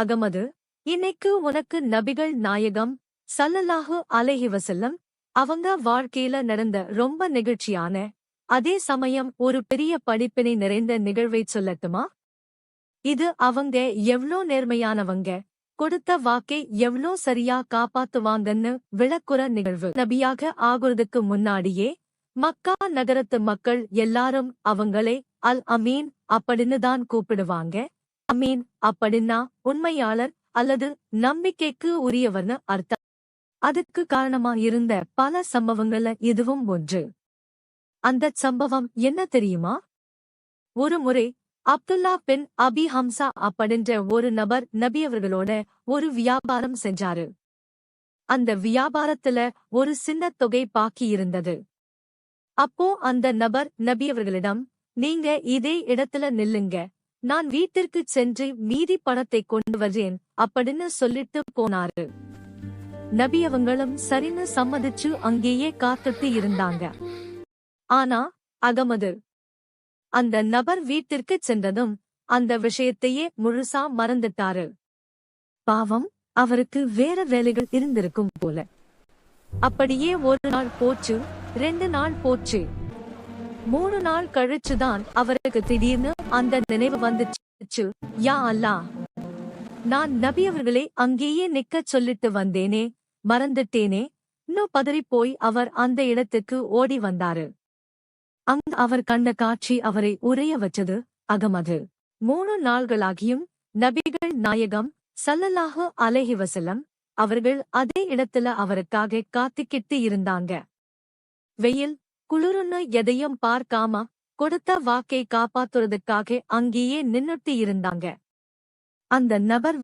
அகமது, இன்னைக்கு உனக்கு நபிகள் நாயகம் ஸல்லல்லாஹு அலைஹி வஸல்லம் அவங்க வாழ்க்கையில நடந்த ரொம்ப நெகிழ்ச்சியான, அதே சமயம் ஒரு பெரிய படிப்பினை நிறைந்த நிகழ்வைச் சொல்லட்டுமா? இது அவங்க எவ்ளோ நேர்மையானவங்க, கொடுத்த வாக்கை எவ்ளோ சரியா காப்பாத்துவாங்கன்னு விளக்குற நிகழ்வு. நபியாக ஆகுறதுக்கு முன்னாடியே மக்கா நகரத்து மக்கள் எல்லாரும் அவங்களே அல் அமீன் அப்படின்னு தான் கூப்பிடுவாங்க. அமீன் அப்படின்னா உண்மையாளர் அல்லது நம்பிக்கைக்கு உரியவர்னு அர்த்தம். அதுக்கு காரணமா இருந்த பல சம்பவங்கள்ல இதுவும் ஒன்று. அந்தச் சம்பவம் என்ன தெரியுமா? ஒரு முறை அப்துல்லா பின் அபி ஹம்சா அப்படின்ற ஒரு நபர் நபியவர்களோட ஒரு வியாபாரம் செஞ்சாரு. அந்த வியாபாரத்துல ஒரு சின்ன தொகை பாக்கி இருந்தது. அப்போ அந்த நபர் நபியவர்களிடம், நீங்க இதே இடத்துல நில்லுங்க, நான் வீட்டிற்குச் சென்று மீதி பணத்தை கொண்டு வர்றேன் அப்படின்னு சொல்லிட்டு போனாரு. நபியவங்களும் சரின்னு சம்மதிச்சு அங்கேயே காத்துட்டு இருந்தாங்க. ஆனா அகமது, அந்த நபர் வீட்டிற்குச் சென்றதும் அந்த விஷயத்தையே முழுசா மறந்துட்டாரு. பாவம், அவருக்கு வேற வேலைகள் இருந்திருக்கும் போல. அப்படியே ஒரு நாள் போச்சு, 2 நாள் போச்சு. 3 நாள் கழிச்சுதான் அவருக்கு திடீர்னு அந்த நினைவு வந்துச்சு. யா அல்லாஹ், நான் நபியவர்களே அங்கேயே நிக்கச் சொல்லிட்டு வந்தேனே, மறந்துட்டேனே. இன்னும் பதறிப்போய் அவர் அந்த இடத்துக்கு ஓடி வந்தாரு. அங்கு அவர் கண்ட காட்சி அவரை உறைய வச்சது. அகமது, 3 நாள்களாகியும் நபிகள் நாயகம் ஸல்லல்லாஹு அலைஹி வஸல்லம் அவர்கள் அதே இடத்துல அவருக்காக காத்துக்கிட்டு இருந்தாங்க. வெயில் குளிருன்னு எதையும் பார்க்காம கொடுத்த வாக்கை காப்பாத்துறதுக்காக அங்கேயே நின்னுட்டு இருந்தாங்க. அந்த நபர்